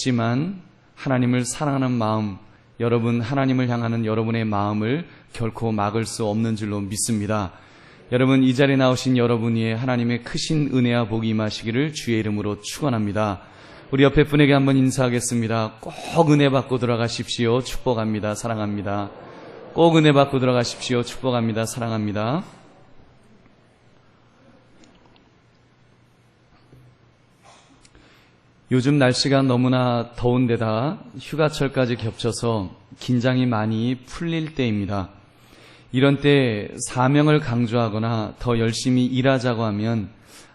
없지만 하나님을 사랑하는 마음, 여러분 하나님을 향하는 여러분의 마음을 결코 막을 수 없는 줄로 믿습니다. 여러분, 이 자리에 나오신 여러분 위에 하나님의 크신 은혜와 복이 임하시기를 주의 이름으로 축원합니다. 우리 옆에 분에게 한번 인사하겠습니다. 꼭 은혜 받고 들어가십시오. 축복합니다. 사랑합니다. 꼭 은혜 받고 들어가십시오. 축복합니다. 사랑합니다. 요즘 날씨가 너무나 더운데다 휴가철까지 겹쳐서 긴장이 많이 풀릴 때입니다. 이런 때 사명을 강조하거나 더 열심히 일하자고 하면,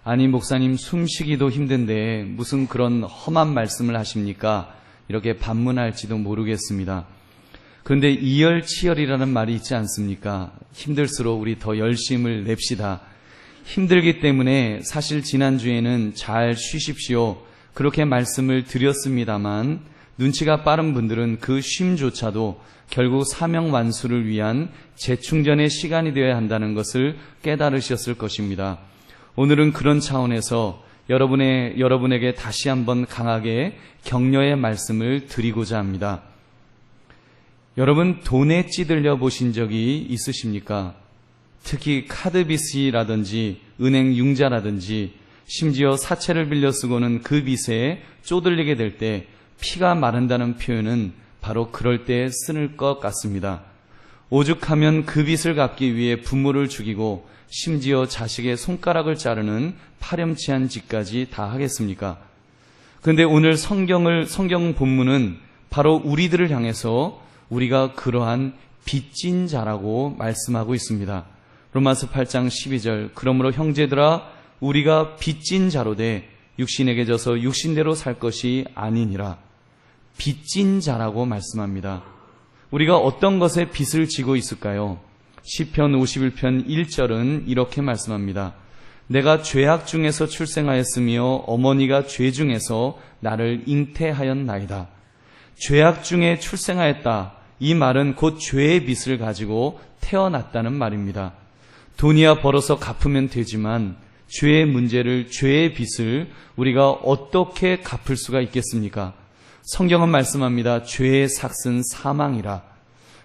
아니 목사님 숨쉬기도 힘든데 무슨 그런 험한 말씀을 하십니까? 이렇게 반문할지도 모르겠습니다. 그런데 이열치열이라는 말이 있지 않습니까? 힘들수록 우리 더 열심을 냅시다. 힘들기 때문에 사실 지난주에는 잘 쉬십시오, 그렇게 말씀을 드렸습니다만, 눈치가 빠른 분들은 그 쉼조차도 결국 사명 완수를 위한 재충전의 시간이 되어야 한다는 것을 깨달으셨을 것입니다. 오늘은 그런 차원에서 여러분에게 다시 한번 강하게 격려의 말씀을 드리고자 합니다. 여러분, 돈에 찌들려 보신 적이 있으십니까? 특히 카드빚이라든지 은행 융자라든지 심지어 사채를 빌려 쓰고는 그 빚에 쪼들리게 될 때 피가 마른다는 표현은 바로 그럴 때 쓰는 것 같습니다. 오죽하면 그 빚을 갚기 위해 부모를 죽이고 심지어 자식의 손가락을 자르는 파렴치한 짓까지 다 하겠습니까? 그런데 오늘 성경 본문은 바로 우리들을 향해서 우리가 그러한 빚진 자라고 말씀하고 있습니다. 로마서 8장 12절, 그러므로 형제들아 우리가 빚진 자로 돼 육신에게 져서 육신대로 살 것이 아니니라. 빚진 자라고 말씀합니다. 우리가 어떤 것에 빚을 지고 있을까요? 시편 51편 1절은 이렇게 말씀합니다. 내가 죄악 중에서 출생하였으며 어머니가 죄 중에서 나를 잉태하였나이다. 죄악 중에 출생하였다. 이 말은 곧 죄의 빚을 가지고 태어났다는 말입니다. 돈이야 벌어서 갚으면 되지만 죄의 문제를, 죄의 빚을 우리가 어떻게 갚을 수가 있겠습니까? 성경은 말씀합니다. 죄의 삭은 사망이라.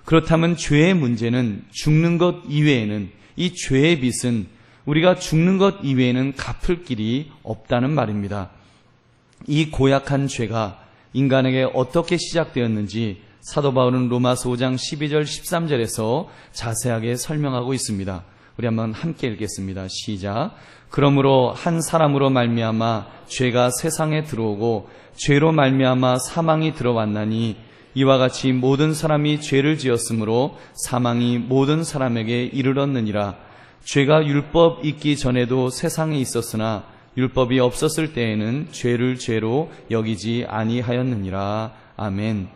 그렇다면 죄의 문제는 죽는 것 이외에는, 이 죄의 빚은 우리가 죽는 것 이외에는 갚을 길이 없다는 말입니다. 이 고약한 죄가 인간에게 어떻게 시작되었는지 사도 바울은 로마서 5장 12절 13절에서 자세하게 설명하고 있습니다. 우리 한번 함께 읽겠습니다. 시작. 그러므로 한 사람으로 말미암아 죄가 세상에 들어오고 죄로 말미암아 사망이 들어왔나니 이와 같이 모든 사람이 죄를 지었으므로 사망이 모든 사람에게 이르렀느니라. 죄가 율법 있기 전에도 세상에 있었으나 율법이 없었을 때에는 죄를 죄로 여기지 아니하였느니라. 아멘.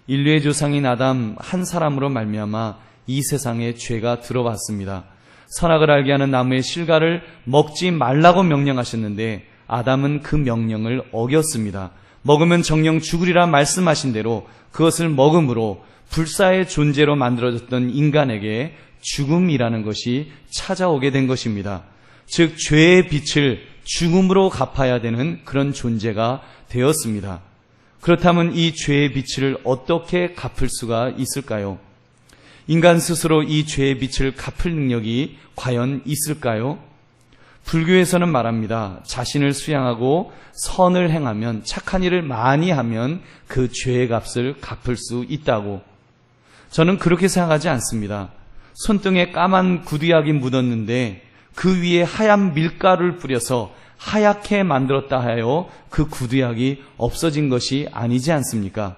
인류의 조상인 아담 한 사람으로 말미암아 이 세상에 죄가 들어왔습니다. 선악을 알게 하는 나무의 실과를 먹지 말라고 명령하셨는데 아담은 그 명령을 어겼습니다. 먹으면 정령 죽으리라 말씀하신 대로 그것을 먹음으로 불사의 존재로 만들어졌던 인간에게 죽음이라는 것이 찾아오게 된 것입니다. 즉 죄의 빚을 죽음으로 갚아야 되는 그런 존재가 되었습니다. 그렇다면 이 죄의 빚을 어떻게 갚을 수가 있을까요? 인간 스스로 이 죄의 빚을 갚을 능력이 과연 있을까요? 불교에서는 말합니다. 자신을 수양하고 선을 행하면, 착한 일을 많이 하면 그 죄의 값을 갚을 수 있다고. 저는 그렇게 생각하지 않습니다. 손등에 까만 구두약이 묻었는데 그 위에 하얀 밀가루를 뿌려서 하얗게 만들었다 하여 그 구두약이 없어진 것이 아니지 않습니까?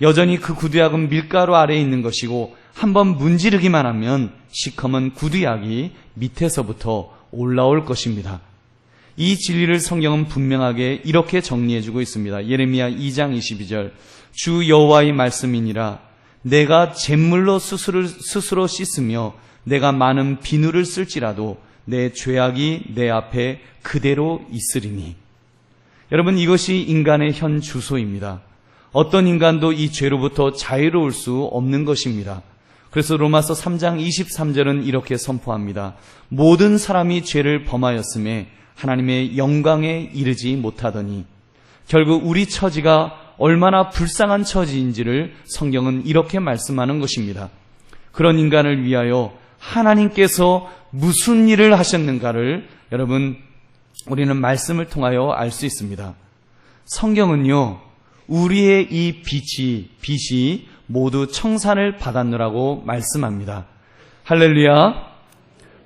여전히 그 구두약은 밀가루 아래에 있는 것이고 한번 문지르기만 하면 시커먼 구두약이 밑에서부터 올라올 것입니다. 이 진리를 성경은 분명하게 이렇게 정리해주고 있습니다. 예레미야 2장 22절, 주 여호와의 말씀이니라. 내가 잿물로 스스로 씻으며 내가 많은 비누를 쓸지라도 내 죄악이 내 앞에 그대로 있으리니. 여러분, 이것이 인간의 현 주소입니다. 어떤 인간도 이 죄로부터 자유로울 수 없는 것입니다. 그래서 로마서 3장 23절은 이렇게 선포합니다. 모든 사람이 죄를 범하였음에 하나님의 영광에 이르지 못하더니. 결국 우리 처지가 얼마나 불쌍한 처지인지를 성경은 이렇게 말씀하는 것입니다. 그런 인간을 위하여 하나님께서 무슨 일을 하셨는가를 여러분 우리는 말씀을 통하여 알 수 있습니다. 성경은요, 우리의 이 빛이 모두 청산을 받았느라고 말씀합니다. 할렐루야.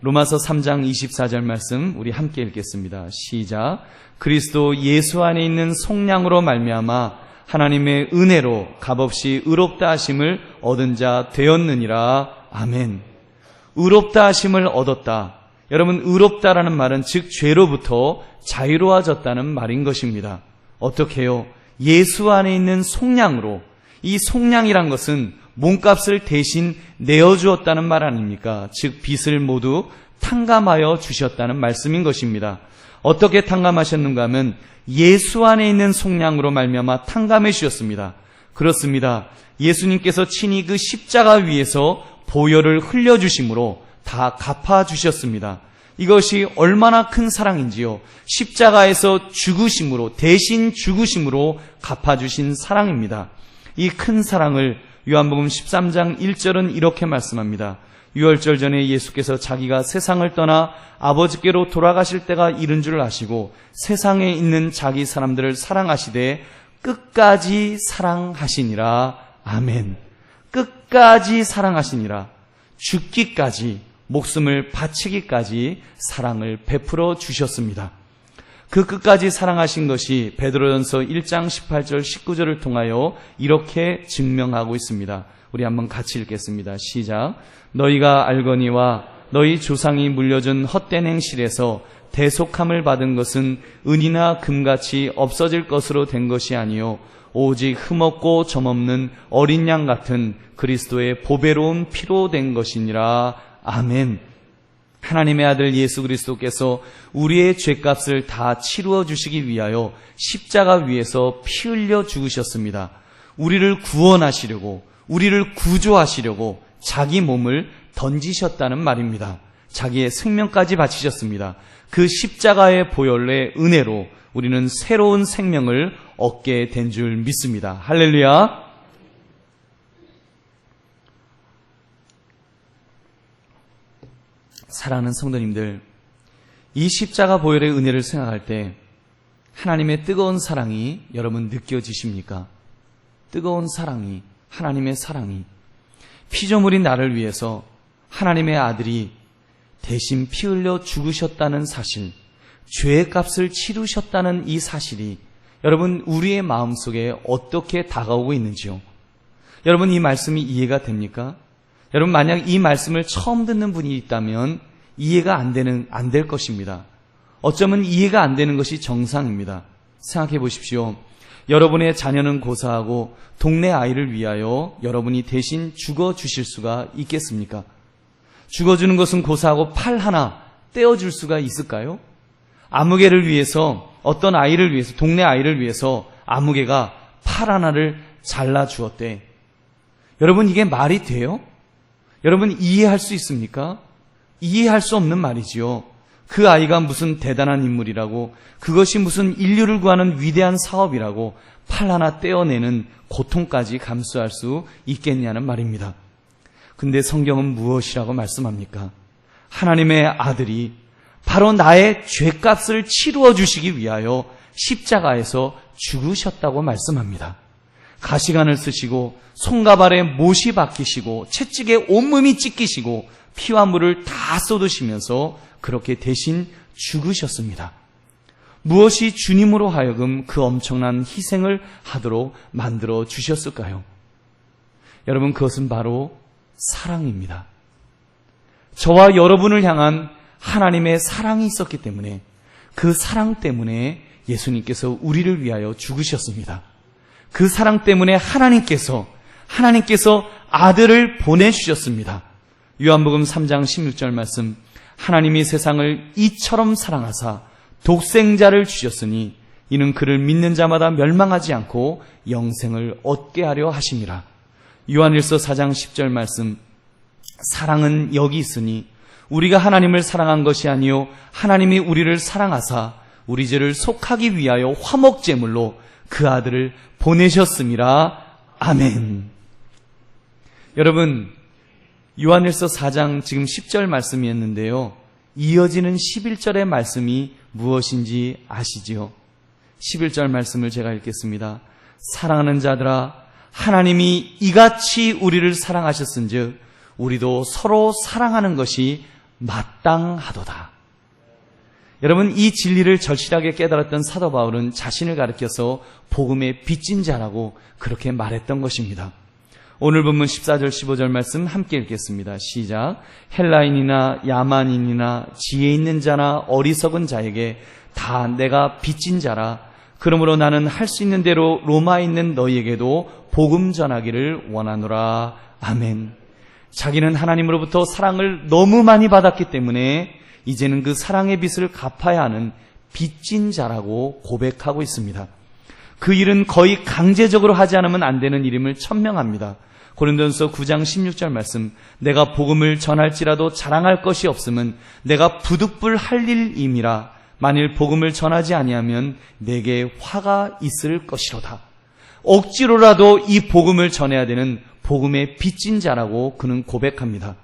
로마서 3장 24절 말씀 우리 함께 읽겠습니다. 시작. 그리스도 예수 안에 있는 속량으로 말미암아 하나님의 은혜로 값없이 의롭다 하심을 얻은 자 되었느니라. 아멘. 의롭다 하심을 얻었다. 여러분, 의롭다라는 말은 즉 죄로부터 자유로워졌다는 말인 것입니다. 어떻게 해요? 예수 안에 있는 속량으로. 이 속량이란 것은 몸값을 대신 내어주었다는 말 아닙니까? 즉 빚을 모두 탕감하여 주셨다는 말씀인 것입니다. 어떻게 탕감하셨는가 하면 예수 안에 있는 속량으로 말미암아 탕감해 주셨습니다. 그렇습니다. 예수님께서 친히 그 십자가 위에서 보혈을 흘려주심으로 다 갚아주셨습니다. 이것이 얼마나 큰 사랑인지요. 십자가에서 죽으심으로, 대신 죽으심으로 갚아주신 사랑입니다. 이 큰 사랑을 요한복음 13장 1절은 이렇게 말씀합니다. 유월절 전에 예수께서 자기가 세상을 떠나 아버지께로 돌아가실 때가 이른 줄 아시고 세상에 있는 자기 사람들을 사랑하시되 끝까지 사랑하시니라. 아멘. 끝까지 사랑하시니라. 죽기까지, 목숨을 바치기까지 사랑을 베풀어 주셨습니다. 그 끝까지 사랑하신 것이 베드로전서 1장 18절 19절을 통하여 이렇게 증명하고 있습니다. 우리 한번 같이 읽겠습니다. 시작. 너희가 알거니와 너희 조상이 물려준 헛된 행실에서 대속함을 받은 것은 은이나 금같이 없어질 것으로 된 것이 아니요 오직 흠없고 점없는 어린 양 같은 그리스도의 보배로운 피로 된 것이니라. 아멘. 하나님의 아들 예수 그리스도께서 우리의 죄값을 다 치루어 주시기 위하여 십자가 위에서 피 흘려 죽으셨습니다. 우리를 구원하시려고, 우리를 구조하시려고 자기 몸을 던지셨다는 말입니다. 자기의 생명까지 바치셨습니다. 그 십자가의 보혈의 은혜로 우리는 새로운 생명을 얻게 된 줄 믿습니다. 할렐루야. 사랑하는 성도님들, 이 십자가 보혈의 은혜를 생각할 때 하나님의 뜨거운 사랑이 여러분 느껴지십니까? 뜨거운 사랑이, 하나님의 사랑이, 피조물인 나를 위해서 하나님의 아들이 대신 피 흘려 죽으셨다는 사실, 죄의 값을 치르셨다는 이 사실이 여러분 우리의 마음속에 어떻게 다가오고 있는지요? 여러분 이 말씀이 이해가 됩니까? 여러분 만약 이 말씀을 처음 듣는 분이 있다면 이해가 안 될 것입니다. 어쩌면 이해가 안 되는 것이 정상입니다. 생각해 보십시오. 여러분의 자녀는 고사하고 동네 아이를 위하여 여러분이 대신 죽어주실 수가 있겠습니까? 죽어주는 것은 고사하고 팔 하나 떼어줄 수가 있을까요? 아무개를 위해서, 어떤 아이를 위해서, 동네 아이를 위해서 아무개가 팔 하나를 잘라주었대. 여러분 이게 말이 돼요? 여러분 이해할 수 있습니까? 이해할 수 없는 말이지요. 그 아이가 무슨 대단한 인물이라고, 그것이 무슨 인류를 구하는 위대한 사업이라고 팔 하나 떼어내는 고통까지 감수할 수 있겠냐는 말입니다. 근데 성경은 무엇이라고 말씀합니까? 하나님의 아들이 바로 나의 죄값을 치루어 주시기 위하여 십자가에서 죽으셨다고 말씀합니다. 가시관을 쓰시고 손가발에 못이 박히시고 채찍에 온몸이 찢기시고 피와 물을 다 쏟으시면서 그렇게 대신 죽으셨습니다. 무엇이 주님으로 하여금 그 엄청난 희생을 하도록 만들어 주셨을까요? 여러분 그것은 바로 사랑입니다. 저와 여러분을 향한 하나님의 사랑이 있었기 때문에 그 사랑 때문에 예수님께서 우리를 위하여 죽으셨습니다. 그 사랑 때문에 하나님께서 아들을 보내주셨습니다. 요한복음 3장 16절 말씀, 하나님이 세상을 이처럼 사랑하사 독생자를 주셨으니 이는 그를 믿는 자마다 멸망하지 않고 영생을 얻게 하려 하심이라. 요한일서 4장 10절 말씀, 사랑은 여기 있으니 우리가 하나님을 사랑한 것이 아니요 하나님이 우리를 사랑하사 우리 죄를 속하기 위하여 화목제물로 그 아들을 보내셨음이라. 아멘. 여러분, 요한일서 4장 지금 10절 말씀이었는데요. 이어지는 11절의 말씀이 무엇인지 아시지요? 11절 말씀을 제가 읽겠습니다. 사랑하는 자들아, 하나님이 이같이 우리를 사랑하셨은즉 우리도 서로 사랑하는 것이 마땅하도다. 여러분, 이 진리를 절실하게 깨달았던 사도 바울은 자신을 가리켜서 복음의 빚진 자라고 그렇게 말했던 것입니다. 오늘 본문 14절 15절 말씀 함께 읽겠습니다. 시작. 헬라인이나 야만인이나 지혜 있는 자나 어리석은 자에게 다 내가 빚진 자라. 그러므로 나는 할 수 있는 대로 로마에 있는 너희에게도 복음 전하기를 원하노라. 아멘. 자기는 하나님으로부터 사랑을 너무 많이 받았기 때문에 이제는 그 사랑의 빚을 갚아야 하는 빚진 자라고 고백하고 있습니다. 그 일은 거의 강제적으로 하지 않으면 안 되는 일임을 천명합니다. 고린도전서 9장 16절 말씀, 내가 복음을 전할지라도 자랑할 것이 없음은 내가 부득불 할 일임이라. 만일 복음을 전하지 아니하면 내게 화가 있을 것이로다. 억지로라도 이 복음을 전해야 되는 복음의 빚진 자라고 그는 고백합니다.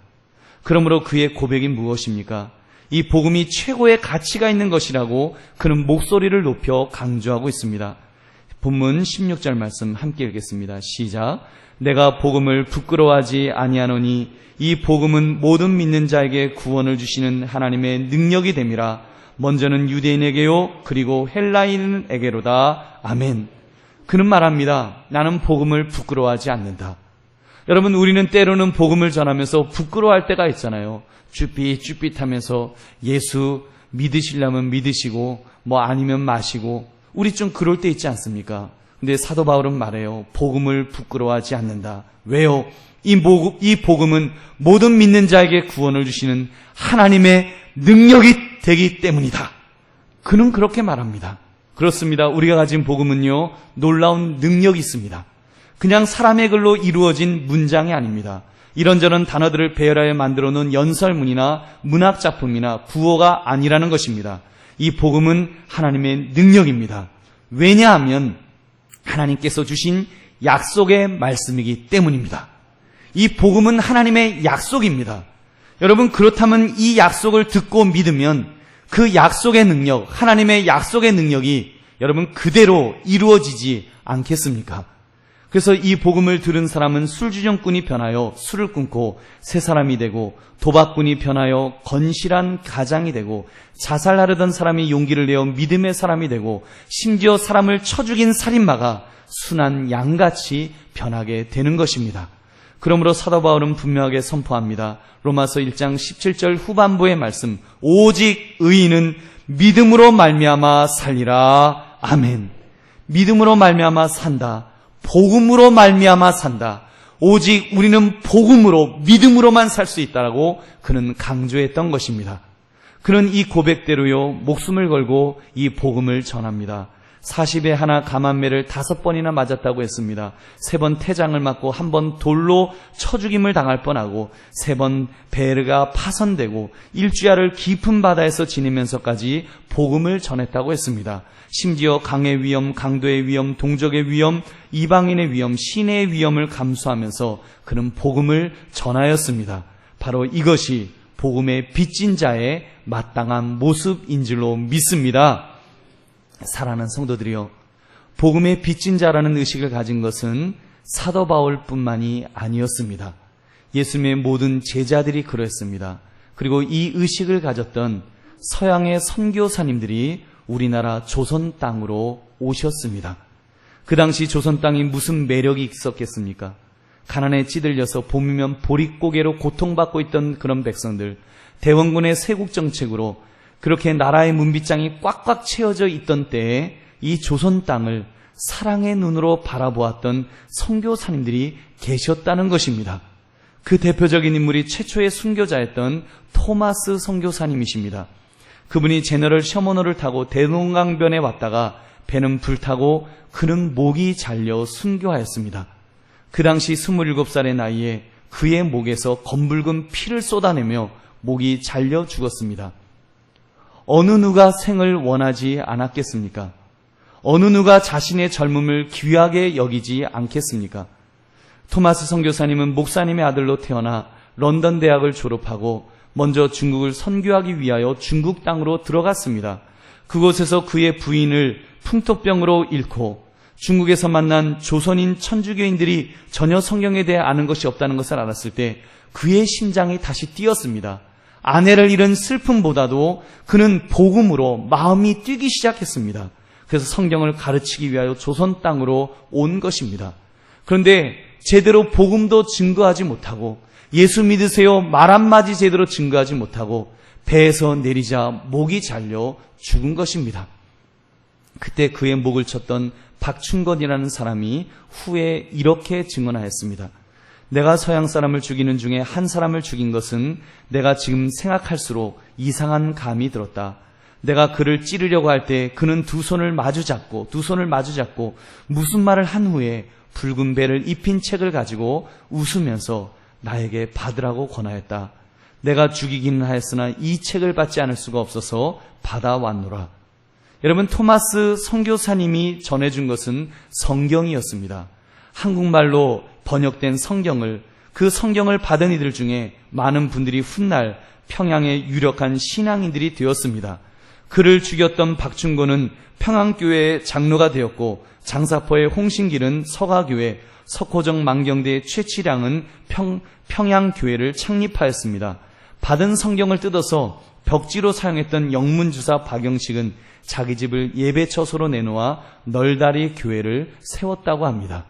그러므로 그의 고백이 무엇입니까? 이 복음이 최고의 가치가 있는 것이라고 그는 목소리를 높여 강조하고 있습니다. 본문 16절 말씀 함께 읽겠습니다. 시작. 내가 복음을 부끄러워하지 아니하노니 이 복음은 모든 믿는 자에게 구원을 주시는 하나님의 능력이 됨이라. 먼저는 유대인에게요 그리고 헬라인에게로다. 아멘. 그는 말합니다. 나는 복음을 부끄러워하지 않는다. 여러분, 우리는 때로는 복음을 전하면서 부끄러워할 때가 있잖아요. 쭈삣쭈삣하면서 예수 믿으시려면 믿으시고 뭐 아니면 마시고, 우리 좀 그럴 때 있지 않습니까? 근데 사도 바울은 말해요. 복음을 부끄러워하지 않는다. 왜요? 이 복음은 모든 믿는 자에게 구원을 주시는 하나님의 능력이 되기 때문이다. 그는 그렇게 말합니다. 그렇습니다. 우리가 가진 복음은요, 놀라운 능력이 있습니다. 그냥 사람의 글로 이루어진 문장이 아닙니다. 이런저런 단어들을 배열하여 만들어 놓은 연설문이나 문학작품이나 구호가 아니라는 것입니다. 이 복음은 하나님의 능력입니다. 왜냐하면 하나님께서 주신 약속의 말씀이기 때문입니다. 이 복음은 하나님의 약속입니다. 여러분, 그렇다면 이 약속을 듣고 믿으면 그 약속의 능력, 하나님의 약속의 능력이 여러분 그대로 이루어지지 않겠습니까? 그래서 이 복음을 들은 사람은 술주정꾼이 변하여 술을 끊고 새 사람이 되고, 도박꾼이 변하여 건실한 가장이 되고, 자살하려던 사람이 용기를 내어 믿음의 사람이 되고, 심지어 사람을 쳐 죽인 살인마가 순한 양같이 변하게 되는 것입니다. 그러므로 사도 바울은 분명하게 선포합니다. 로마서 1장 17절 후반부의 말씀, 오직 의인은 믿음으로 말미암아 살리라. 아멘. 믿음으로 말미암아 산다. 복음으로 말미암아 산다. 오직 우리는 복음으로, 믿음으로만 살 수 있다라고 그는 강조했던 것입니다. 그는 이 고백대로요 목숨을 걸고 이 복음을 전합니다. 40에 하나 감한매를 5번이나 맞았다고 했습니다. 3번 태장을 맞고 1번 돌로 쳐 죽임을 당할 뻔하고 3번 배가 파손되고 일주야를 깊은 바다에서 지내면서까지 복음을 전했다고 했습니다. 심지어 강의 위험, 강도의 위험, 동족의 위험, 이방인의 위험, 시내의 위험을 감수하면서 그는 복음을 전하였습니다. 바로 이것이 복음의 빚진 자의 마땅한 모습인 줄로 믿습니다. 사랑하는 성도들이여, 복음의 빚진 자라는 의식을 가진 것은 사도 바울뿐만이 아니었습니다. 예수님의 모든 제자들이 그랬습니다. 그리고 이 의식을 가졌던 서양의 선교사님들이 우리나라 조선 땅으로 오셨습니다. 그 당시 조선 땅이 무슨 매력이 있었겠습니까? 가난에 찌들려서 봄이면 보릿고개로 고통받고 있던 그런 백성들, 대원군의 세국정책으로 그렇게 나라의 문빗장이 꽉꽉 채워져 있던 때에 이 조선 땅을 사랑의 눈으로 바라보았던 선교사님들이 계셨다는 것입니다. 그 대표적인 인물이 최초의 순교자였던 토마스 선교사님이십니다. 그분이 제너럴 셔머너를 타고 대동강변에 왔다가 배는 불타고 그는 목이 잘려 순교하였습니다. 그 당시 27살의 나이에 그의 목에서 검붉은 피를 쏟아내며 목이 잘려 죽었습니다. 어느 누가 생을 원하지 않았겠습니까? 어느 누가 자신의 젊음을 귀하게 여기지 않겠습니까? 토마스 선교사님은 목사님의 아들로 태어나 런던 대학을 졸업하고 먼저 중국을 선교하기 위하여 중국 땅으로 들어갔습니다. 그곳에서 그의 부인을 풍토병으로 잃고 중국에서 만난 조선인 천주교인들이 전혀 성경에 대해 아는 것이 없다는 것을 알았을 때 그의 심장이 다시 뛰었습니다. 아내를 잃은 슬픔보다도 그는 복음으로 마음이 뛰기 시작했습니다. 그래서 성경을 가르치기 위하여 조선 땅으로 온 것입니다. 그런데 제대로 복음도 증거하지 못하고 예수 믿으세요 말 한마디 제대로 증거하지 못하고 배에서 내리자 목이 잘려 죽은 것입니다. 그때 그의 목을 쳤던 박춘건이라는 사람이 후에 이렇게 증언하였습니다. 내가 서양 사람을 죽이는 중에 한 사람을 죽인 것은 내가 지금 생각할수록 이상한 감이 들었다. 내가 그를 찌르려고 할 때 그는 두 손을 마주 잡고 무슨 말을 한 후에 붉은 배를 입힌 책을 가지고 웃으면서 나에게 받으라고 권하였다. 내가 죽이기는 하였으나 이 책을 받지 않을 수가 없어서 받아왔노라. 여러분, 토마스 선교사님이 전해준 것은 성경이었습니다. 한국말로 번역된 성경을, 그 성경을 받은 이들 중에 많은 분들이 훗날 평양의 유력한 신앙인들이 되었습니다. 그를 죽였던 박춘곤은 평양교회의 장로가 되었고 장사포의 홍신길은 서가교회, 석호정 망경대의 최치량은 평양교회를 창립하였습니다. 받은 성경을 뜯어서 벽지로 사용했던 영문주사 박영식은 자기 집을 예배처소로 내놓아 널다리 교회를 세웠다고 합니다.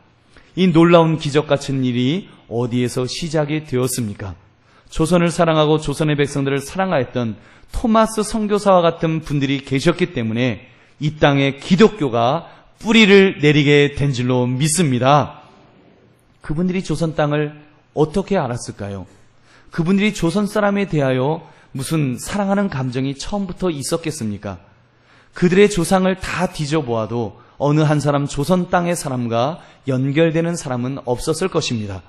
이 놀라운 기적 같은 일이 어디에서 시작이 되었습니까? 조선을 사랑하고 조선의 백성들을 사랑하였던 토마스 선교사와 같은 분들이 계셨기 때문에 이 땅에 기독교가 뿌리를 내리게 된 줄로 믿습니다. 그분들이 조선 땅을 어떻게 알았을까요? 그분들이 조선 사람에 대하여 무슨 사랑하는 감정이 처음부터 있었겠습니까? 그들의 조상을 다 뒤져보아도 어느 한 사람 조선 땅의 사람과 연결되는 사람은 없었을 것입니다.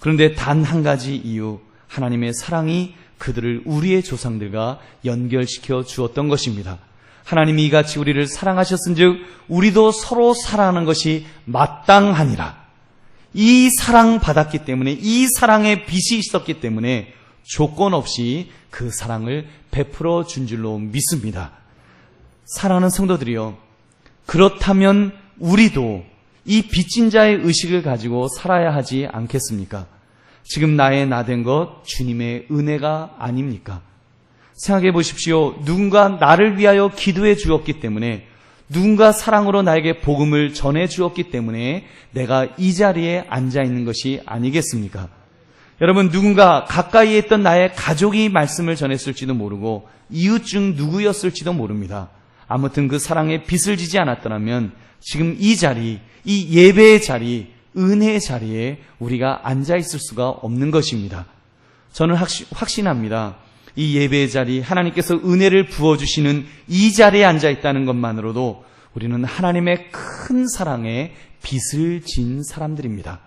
그런데 단 한 가지 이유, 하나님의 사랑이 그들을 우리의 조상들과 연결시켜 주었던 것입니다. 하나님이 이같이 우리를 사랑하셨은즉 우리도 서로 사랑하는 것이 마땅하니라. 이 사랑 받았기 때문에, 이 사랑의 빚이 있었기 때문에 조건 없이 그 사랑을 베풀어 준 줄로 믿습니다. 사랑하는 성도들이여, 그렇다면 우리도 이 빚진 자의 의식을 가지고 살아야 하지 않겠습니까? 지금 나의 나된 것 주님의 은혜가 아닙니까? 생각해 보십시오. 누군가 나를 위하여 기도해 주었기 때문에, 누군가 사랑으로 나에게 복음을 전해 주었기 때문에 내가 이 자리에 앉아 있는 것이 아니겠습니까? 여러분, 누군가 가까이에 있던 나의 가족이 말씀을 전했을지도 모르고 이웃 중 누구였을지도 모릅니다. 아무튼 그 사랑에 빚을 지지 않았더라면 지금 이 자리, 이 예배의 자리, 은혜의 자리에 우리가 앉아 있을 수가 없는 것입니다. 저는 확신합니다. 이 예배의 자리, 하나님께서 은혜를 부어주시는 이 자리에 앉아 있다는 것만으로도 우리는 하나님의 큰 사랑에 빚을 진 사람들입니다.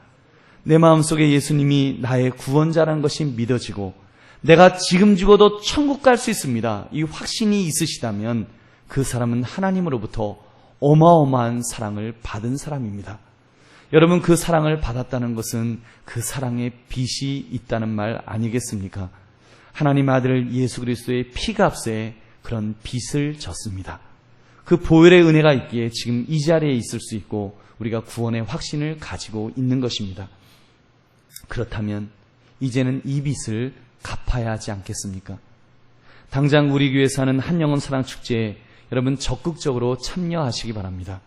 내 마음속에 예수님이 나의 구원자라는 것이 믿어지고 내가 지금 죽어도 천국 갈 수 있습니다. 이 확신이 있으시다면 그 사람은 하나님으로부터 어마어마한 사랑을 받은 사람입니다. 여러분, 그 사랑을 받았다는 것은 그 사랑의 빚이 있다는 말 아니겠습니까? 하나님 아들 예수 그리스도의 피값에 그런 빚을 졌습니다. 그 보혈의 은혜가 있기에 지금 이 자리에 있을 수 있고 우리가 구원의 확신을 가지고 있는 것입니다. 그렇다면 이제는 이 빚을 갚아야 하지 않겠습니까? 당장 우리 교회에서 하는 한영혼 사랑축제에 여러분 적극적으로 참여하시기 바랍니다.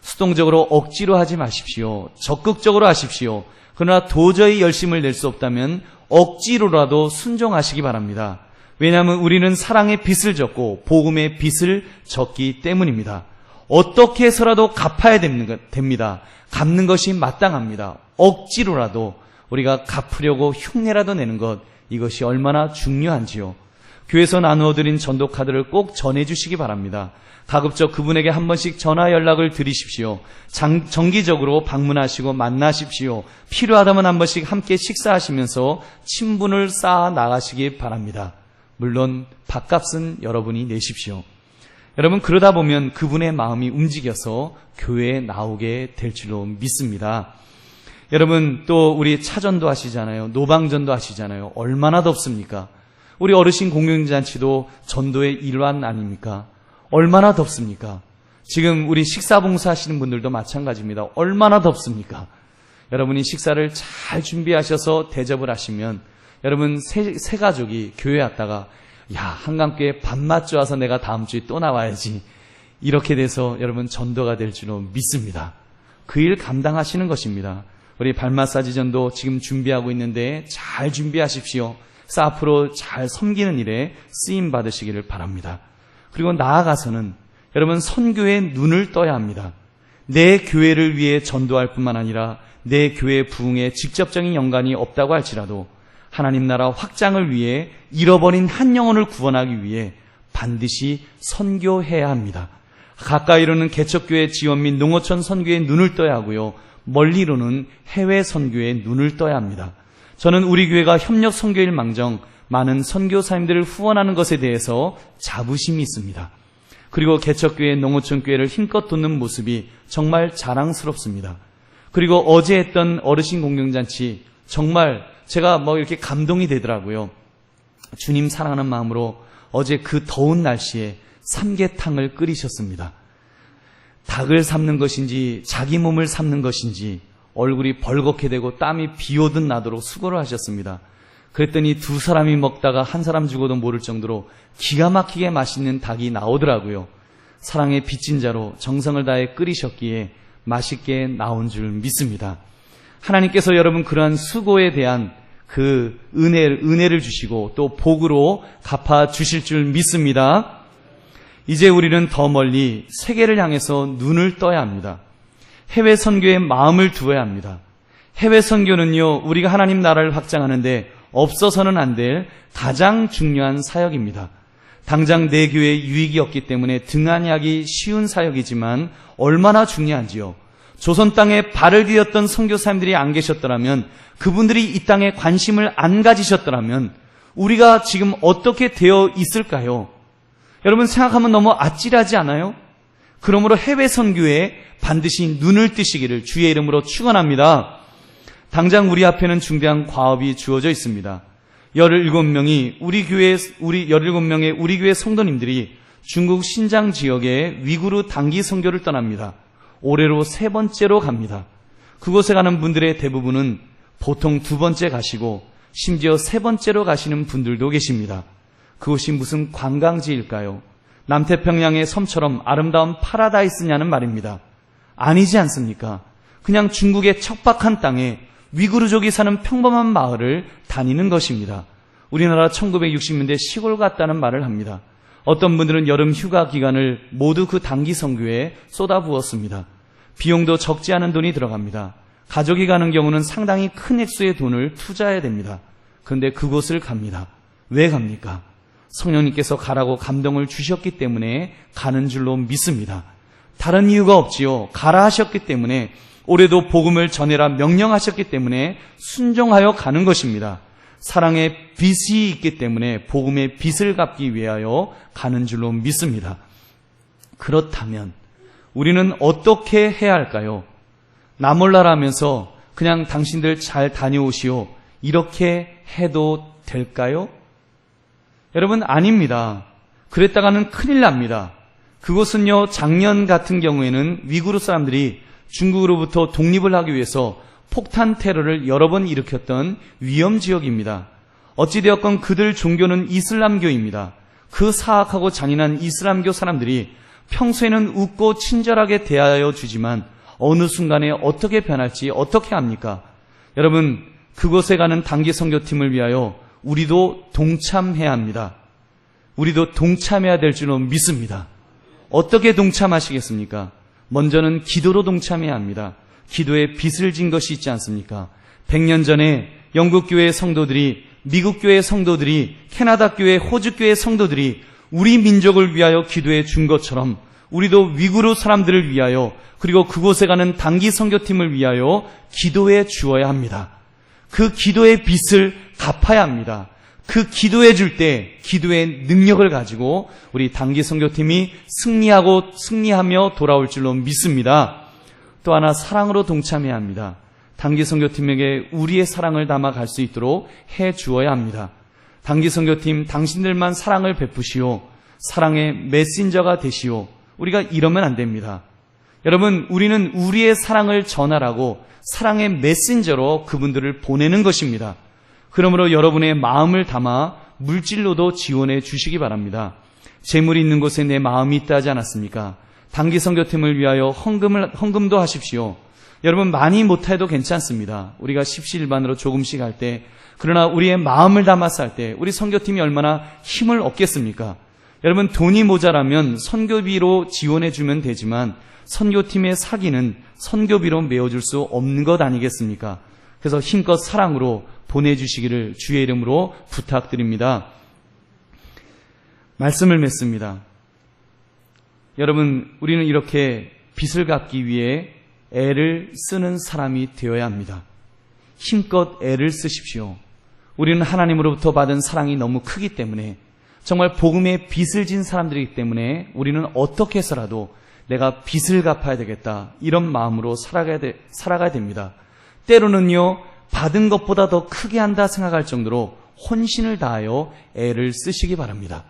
수동적으로 억지로 하지 마십시오. 적극적으로 하십시오. 그러나 도저히 열심을 낼 수 없다면 억지로라도 순종하시기 바랍니다. 왜냐하면 우리는 사랑의 빚을 졌고 복음의 빚을 졌기 때문입니다. 어떻게 해서라도 갚아야 됩니다. 갚는 것이 마땅합니다. 억지로라도 우리가 갚으려고 흉내라도 내는 것, 이것이 얼마나 중요한지요. 교회에서 나누어드린 전도카드를 꼭 전해주시기 바랍니다. 가급적 그분에게 한 번씩 전화 연락을 드리십시오. 정기적으로 방문하시고 만나십시오. 필요하다면 한 번씩 함께 식사하시면서 친분을 쌓아 나가시기 바랍니다. 물론 밥값은 여러분이 내십시오. 여러분, 그러다 보면 그분의 마음이 움직여서 교회에 나오게 될 줄로 믿습니다. 여러분, 또 우리 차전도 하시잖아요. 노방전도 하시잖아요. 얼마나 덥습니까? 우리 어르신 공영잔치도 전도의 일환 아닙니까? 얼마나 덥습니까? 지금 우리 식사 봉사하시는 분들도 마찬가지입니다. 얼마나 덥습니까? 여러분이 식사를 잘 준비하셔서 대접을 하시면 여러분 새 가족이 교회 왔다가 야, 한강교회 밥맛 좋아서 내가 다음 주에 또 나와야지. 이렇게 돼서 여러분 전도가 될 줄로 믿습니다. 그 일 감당하시는 것입니다. 우리 발 마사지 전도 지금 준비하고 있는데 잘 준비하십시오. 그래서 앞으로 잘 섬기는 일에 쓰임 받으시기를 바랍니다. 그리고 나아가서는 여러분 선교에 눈을 떠야 합니다. 내 교회를 위해 전도할 뿐만 아니라 내 교회 부흥에 직접적인 연관이 없다고 할지라도 하나님 나라 확장을 위해 잃어버린 한 영혼을 구원하기 위해 반드시 선교해야 합니다. 가까이로는 개척교회 지원 및 농어촌 선교에 눈을 떠야 하고요. 멀리로는 해외 선교에 눈을 떠야 합니다. 저는 우리 교회가 협력 선교일 망정 많은 선교사님들을 후원하는 것에 대해서 자부심이 있습니다. 그리고 개척교회 농어촌 교회를 힘껏 돕는 모습이 정말 자랑스럽습니다. 그리고 어제 했던 어르신 공경잔치 정말 제가 이렇게 감동이 되더라고요. 주님 사랑하는 마음으로 어제 그 더운 날씨에 삼계탕을 끓이셨습니다. 닭을 삶는 것인지 자기 몸을 삶는 것인지 얼굴이 벌겋게 되고 땀이 비오듯 나도록 수고를 하셨습니다. 그랬더니 두 사람이 먹다가 한 사람 죽어도 모를 정도로 기가 막히게 맛있는 닭이 나오더라고요. 사랑의 빚진 자로 정성을 다해 끓이셨기에 맛있게 나온 줄 믿습니다. 하나님께서 여러분 그러한 수고에 대한 그 은혜를 주시고 또 복으로 갚아 주실 줄 믿습니다. 이제 우리는 더 멀리 세계를 향해서 눈을 떠야 합니다. 해외 선교에 마음을 두어야 합니다. 해외 선교는요, 우리가 하나님 나라를 확장하는데 없어서는 안 될 가장 중요한 사역입니다. 당장 내 교회에 유익이 없기 때문에 등한히하기 쉬운 사역이지만 얼마나 중요한지요. 조선 땅에 발을 디뎠던 선교사님들이 안 계셨더라면, 그분들이 이 땅에 관심을 안 가지셨더라면 우리가 지금 어떻게 되어 있을까요? 여러분 생각하면 너무 아찔하지 않아요? 그러므로 해외 선교에 반드시 눈을 뜨시기를 주의 이름으로 축원합니다. 당장 우리 앞에는 중대한 과업이 주어져 있습니다. 17명의 우리 교회 성도님들이 중국 신장 지역의 위구르 단기 선교를 떠납니다. 올해로 3번째로 갑니다. 그곳에 가는 분들의 대부분은 보통 2번째 가시고 심지어 3번째로 가시는 분들도 계십니다. 그곳이 무슨 관광지일까요? 남태평양의 섬처럼 아름다운 파라다이스냐는 말입니다. 아니지 않습니까? 그냥 중국의 척박한 땅에 위구르족이 사는 평범한 마을을 다니는 것입니다. 우리나라 1960년대 시골 같다는 말을 합니다. 어떤 분들은 여름 휴가 기간을 모두 그 단기 선교에 쏟아부었습니다. 비용도 적지 않은 돈이 들어갑니다. 가족이 가는 경우는 상당히 큰 액수의 돈을 투자해야 됩니다. 그런데 그곳을 갑니다. 왜 갑니까? 성령님께서 가라고 감동을 주셨기 때문에 가는 줄로 믿습니다. 다른 이유가 없지요. 가라 하셨기 때문에, 올해도 복음을 전해라 명령하셨기 때문에 순종하여 가는 것입니다. 사랑의 빚이 있기 때문에 복음의 빚을 갚기 위하여 가는 줄로 믿습니다. 그렇다면 우리는 어떻게 해야 할까요? 나 몰라라면서 그냥 당신들 잘 다녀오시오 이렇게 해도 될까요? 여러분 아닙니다. 그랬다가는 큰일 납니다. 그곳은요, 작년 같은 경우에는 위구르 사람들이 중국으로부터 독립을 하기 위해서 폭탄 테러를 여러 번 일으켰던 위험 지역입니다. 어찌되었건 그들 종교는 이슬람교입니다. 그 사악하고 잔인한 이슬람교 사람들이 평소에는 웃고 친절하게 대하여 주지만 어느 순간에 어떻게 변할지 어떻게 합니까? 여러분, 그곳에 가는 단기 선교팀을 위하여 우리도 동참해야 합니다. 우리도 동참해야 될 줄로 믿습니다. 어떻게 동참하시겠습니까? 먼저는 기도로 동참해야 합니다. 기도에 빚을 진 것이 있지 않습니까? 100년 전에 영국 교회 성도들이, 미국 교회 성도들이, 캐나다 교회, 호주 교회 성도들이 우리 민족을 위하여 기도해 준 것처럼 우리도 위구르 사람들을 위하여, 그리고 그곳에 가는 단기 선교팀을 위하여 기도해 주어야 합니다. 그 기도의 빚을 갚아야 합니다. 그 기도해 줄 때 기도의 능력을 가지고 우리 단기 선교팀이 승리하며 돌아올 줄로 믿습니다. 또 하나 사랑으로 동참해야 합니다. 단기 선교팀에게 우리의 사랑을 담아 갈 수 있도록 해 주어야 합니다. 단기 선교팀 당신들만 사랑을 베푸시오. 사랑의 메신저가 되시오. 우리가 이러면 안 됩니다. 여러분, 우리는 우리의 사랑을 전하라고 사랑의 메신저로 그분들을 보내는 것입니다. 그러므로 여러분의 마음을 담아 물질로도 지원해 주시기 바랍니다. 재물이 있는 곳에 내 마음이 있다 하지 않았습니까? 단기 선교팀을 위하여 헌금도 하십시오. 여러분, 많이 못해도 괜찮습니다. 우리가 십시일반으로 조금씩 할 때, 그러나 우리의 마음을 담아서 할 때 우리 선교팀이 얼마나 힘을 얻겠습니까? 여러분, 돈이 모자라면 선교비로 지원해 주면 되지만 선교팀의 사기는 선교비로 메워줄 수 없는 것 아니겠습니까? 그래서 힘껏 사랑으로 보내주시기를 주의 이름으로 부탁드립니다. 말씀을 맺습니다. 여러분, 우리는 이렇게 빚을 갚기 위해 애를 쓰는 사람이 되어야 합니다. 힘껏 애를 쓰십시오. 우리는 하나님으로부터 받은 사랑이 너무 크기 때문에, 정말 복음의 빚을 진 사람들이기 때문에 우리는 어떻게 해서라도 내가 빚을 갚아야 되겠다, 이런 마음으로 살아가야 됩니다. 때로는요, 받은 것보다 더 크게 한다 생각할 정도로 혼신을 다하여 애를 쓰시기 바랍니다.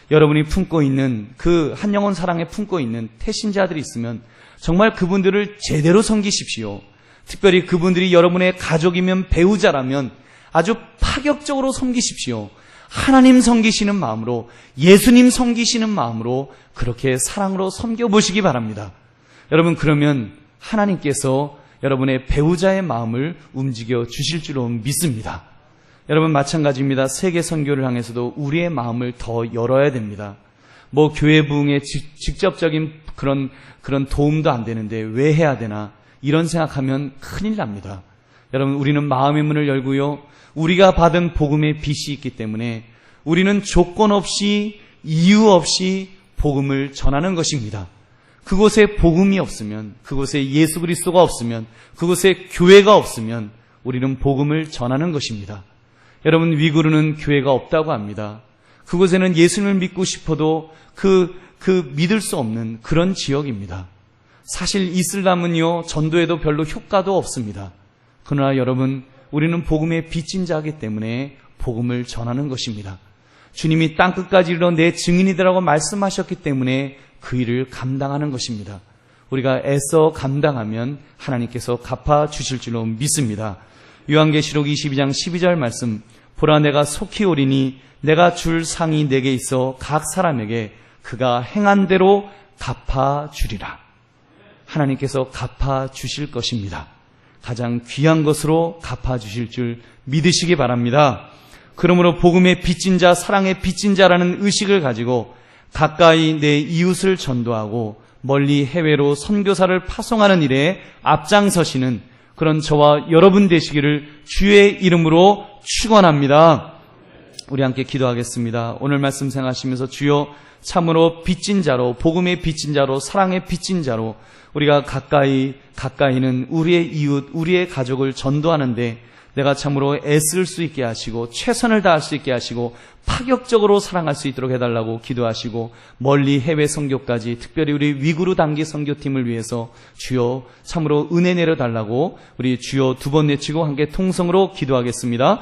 여러분이 품고 있는 그 한 영혼 사랑에 품고 있는 태신자들이 있으면 정말 그분들을 제대로 섬기십시오. 특별히 그분들이 여러분의 가족이면 배우자라면 아주 파격적으로 섬기십시오. 하나님 섬기시는 마음으로, 예수님 섬기시는 마음으로 그렇게 사랑으로 섬겨보시기 바랍니다. 여러분, 그러면 하나님께서 여러분의 배우자의 마음을 움직여 주실 줄로 믿습니다. 여러분, 마찬가지입니다. 세계 선교를 향해서도 우리의 마음을 더 열어야 됩니다. 교회 부흥에 직접적인 그런 도움도 안 되는데 왜 해야 되나, 이런 생각하면 큰일 납니다. 여러분, 우리는 마음의 문을 열고요, 우리가 받은 복음의 빚이 있기 때문에 우리는 조건 없이, 이유 없이 복음을 전하는 것입니다. 그곳에 복음이 없으면, 그곳에 예수 그리스도가 없으면, 그곳에 교회가 없으면 우리는 복음을 전하는 것입니다. 여러분, 위구르는 교회가 없다고 합니다. 그곳에는 예수님을 믿고 싶어도 믿을 수 없는 그런 지역입니다. 사실 이슬람은요, 전도에도 별로 효과도 없습니다. 그러나 여러분, 우리는 복음의 빚진 자이기 때문에 복음을 전하는 것입니다. 주님이 땅끝까지 이르러 내 증인이라고 말씀하셨기 때문에 그 일을 감당하는 것입니다. 우리가 애써 감당하면 하나님께서 갚아주실 줄로 믿습니다. 요한계시록 22장 12절 말씀, 보라 내가 속히 오리니 내가 줄 상이 내게 있어 각 사람에게 그가 행한 대로 갚아주리라. 하나님께서 갚아주실 것입니다. 가장 귀한 것으로 갚아주실 줄 믿으시기 바랍니다. 그러므로 복음의 빚진 자, 사랑의 빚진 자라는 의식을 가지고 가까이 내 이웃을 전도하고 멀리 해외로 선교사를 파송하는 일에 앞장서시는 그런 저와 여러분 되시기를 주의 이름으로 축원합니다. 우리 함께 기도하겠습니다. 오늘 말씀 생각하시면서 주여, 참으로 빚진 자로, 복음의 빚진 자로, 사랑의 빚진 자로 우리가 가까이는 우리의 이웃, 우리의 가족을 전도하는데 내가 참으로 애쓸 수 있게 하시고 최선을 다할 수 있게 하시고 파격적으로 사랑할 수 있도록 해달라고 기도하시고, 멀리 해외 선교까지 특별히 우리 위구르 단기 선교팀을 위해서 주여 참으로 은혜 내려달라고 우리 주여 두 번 외치고 함께 통성으로 기도하겠습니다.